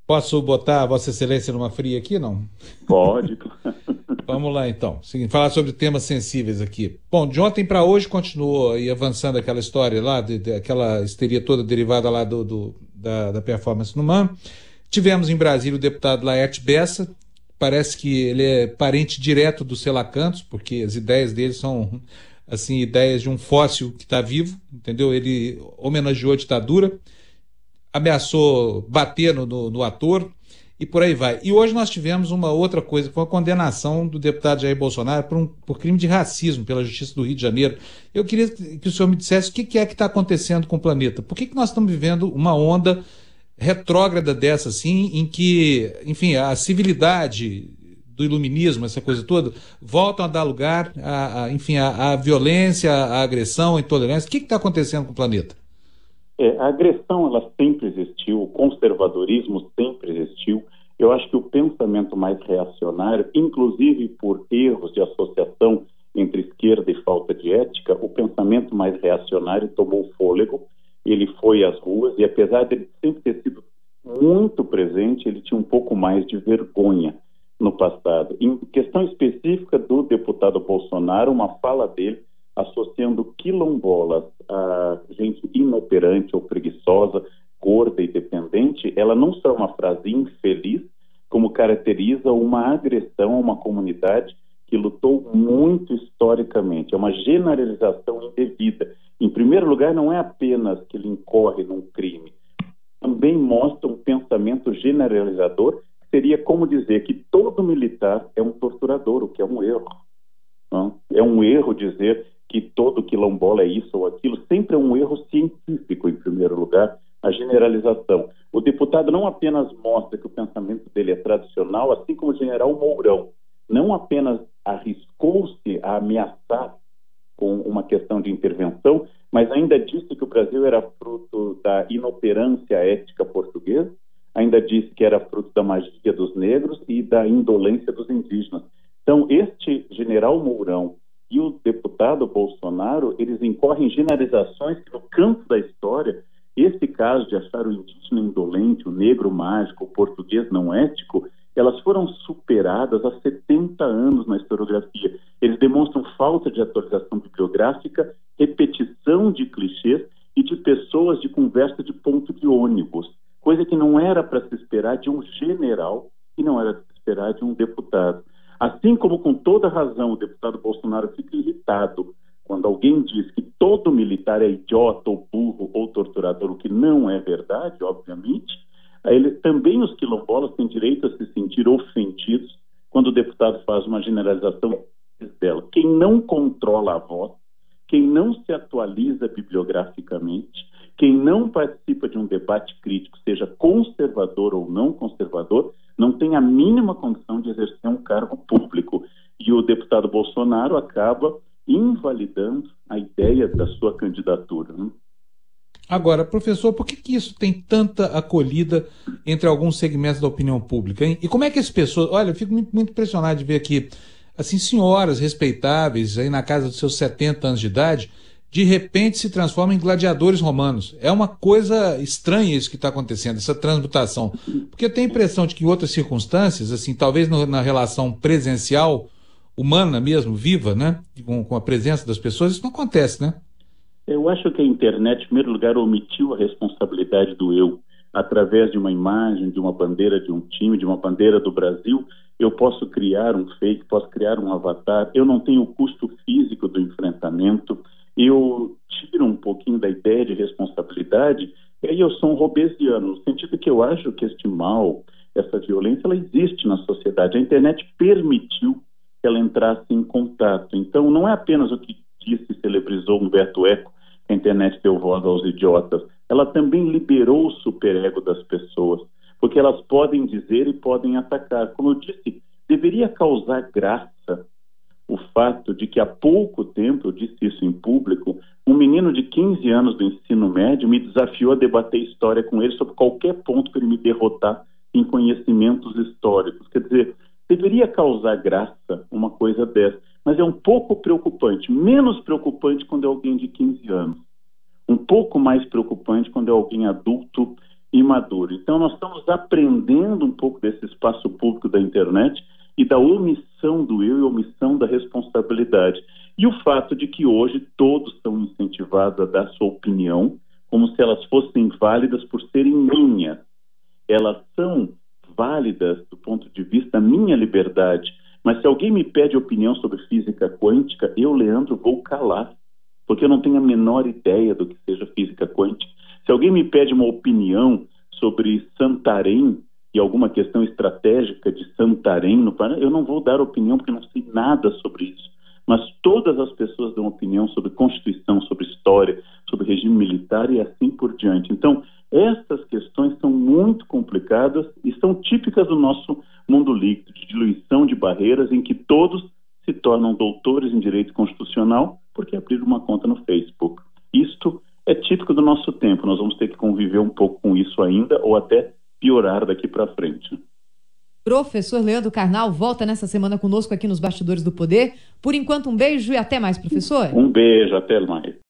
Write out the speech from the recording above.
Posso botar Vossa Excelência numa fria aqui, não? Pode. Vamos lá, então. Seguinte, falar sobre temas sensíveis aqui. Bom, de ontem para hoje continuou aí avançando aquela história lá, aquela histeria toda derivada lá da performance no MAN. Tivemos em Brasília o deputado Laerte Bessa. Parece que ele é parente direto do Selacantos, porque as ideias dele são, assim, ideias de um fóssil que está vivo, entendeu? Ele homenageou a ditadura, ameaçou bater no ator e por aí vai. E hoje nós tivemos uma outra coisa, que foi a condenação do deputado Jair Bolsonaro por crime de racismo pela Justiça do Rio de Janeiro. Eu queria que o senhor me dissesse o que é que está acontecendo com o planeta. Por que nós estamos vivendo uma onda retrógrada dessa, assim, em que, enfim, a civilidade do iluminismo, essa coisa toda, voltam a dar lugar enfim, à violência, à agressão, à intolerância. O que está acontecendo com o planeta? A agressão, ela sempre existiu, o conservadorismo sempre existiu. Eu acho que o pensamento mais reacionário, inclusive por erros de associação entre esquerda e falta de ética, o pensamento mais reacionário tomou fôlego, ele foi às ruas e, apesar de ele sempre ter sido muito presente, ele tinha um pouco mais de vergonha no passado. Em questão específica do deputado Bolsonaro, uma fala dele associando quilombolas a gente inoperante ou preguiçosa, gorda e dependente, ela não só é uma frase infeliz, como caracteriza uma agressão a uma comunidade que lutou muito historicamente. É uma generalização indevida. Em primeiro lugar, não é apenas que ele incorre num crime, também mostra um pensamento generalizador, que seria como dizer que todo militar é um torturador, o que é um erro. Não? É um erro dizer que todo quilombola é isso ou aquilo, sempre é um erro científico, em primeiro lugar, a generalização. O deputado não apenas mostra que o pensamento dele é tradicional, assim como o general Mourão, não apenas arriscou-se a ameaçar com uma questão de intervenção, mas ainda disse que o Brasil era fruto da inoperância ética portuguesa, ainda disse que era fruto da magia dos negros e da indolência dos indígenas. Então, este general Mourão e o deputado Bolsonaro, eles incorrem em generalizações que, no campo da história, esse caso de achar o indígena indolente, o negro mágico, o português não ético, elas foram superadas há 70 anos na historiografia. Eles demonstram falta de atualização bibliográfica, repetição de clichês e de pessoas de conversa de ponto de ônibus, coisa que não era para se esperar de um general e não era para se esperar de um deputado. Assim como, com toda razão, o deputado Bolsonaro fica irritado quando alguém diz que todo militar é idiota ou burro ou torturador, o que não é verdade, obviamente, também os quilombolas têm direito a se sentir ofendidos quando o deputado faz uma generalização dela. Quem não controla a voz, quem não se atualiza bibliograficamente, quem não participa de um debate crítico, seja conservador ou não conservador, não tem a mínima condição de exercer um cargo público. E o deputado Bolsonaro acaba invalidando a ideia da sua candidatura, né? Agora, professor, por que isso tem tanta acolhida entre alguns segmentos da opinião pública, hein? E como é que as pessoas... Olha, eu fico muito impressionado de ver aqui, assim, senhoras respeitáveis, aí na casa dos seus 70 anos de idade, de repente se transformam em gladiadores romanos. É uma coisa estranha isso que está acontecendo, essa transmutação. Porque eu tenho a impressão de que em outras circunstâncias, assim, talvez na relação presencial, humana mesmo, viva, né? Com a presença das pessoas, isso não acontece, né? Eu acho que a internet, em primeiro lugar, omitiu a responsabilidade do eu. Através de uma imagem, de uma bandeira de um time, de uma bandeira do Brasil, eu posso criar um fake, posso criar um avatar. Eu não tenho o custo físico do enfrentamento. Eu tiro um pouquinho da ideia de responsabilidade, e aí eu sou um robesiano, no sentido que eu acho que este mal, essa violência, ela existe na sociedade. A internet permitiu que ela entrasse em contato. Então, não é apenas o que disse e celebrizou Humberto Eco, que a internet deu voz aos idiotas. Ela também liberou o superego das pessoas, porque elas podem dizer e podem atacar. Como eu disse, deveria causar graça o fato de que há pouco tempo, eu disse isso em público, um menino de 15 anos do ensino médio me desafiou a debater história com ele sobre qualquer ponto para ele me derrotar em conhecimentos históricos. Quer dizer, deveria causar graça uma coisa dessa, mas é um pouco preocupante, menos preocupante quando é alguém de 15 anos, um pouco mais preocupante quando é alguém adulto imaduro. Então, nós estamos aprendendo um pouco desse espaço público da internet e da omissão do eu e omissão da responsabilidade. E o fato de que hoje todos são incentivados a dar sua opinião como se elas fossem válidas por serem minhas. Elas são válidas do ponto de vista da minha liberdade. Mas se alguém me pede opinião sobre física quântica, eu, Leandro, vou calar, porque eu não tenho a menor ideia do que seja física quântica. Se alguém me pede uma opinião sobre Santarém e alguma questão estratégica de Santarém no Paraná, eu não vou dar opinião porque não sei nada sobre isso. Mas todas as pessoas dão opinião sobre Constituição, sobre história, sobre regime militar e assim por diante. Então, essas questões são muito complicadas e são típicas do nosso mundo líquido, de diluição de barreiras em que todos se tornam doutores em direito constitucional porque abriram uma conta no Facebook. Isto é típico do nosso tempo. Nós vamos ter que conviver um pouco com isso ainda ou até piorar daqui para frente. Professor Leandro Carnal volta nessa semana conosco aqui nos Bastidores do Poder. Por enquanto, um beijo e até mais, professor. Um beijo, até mais.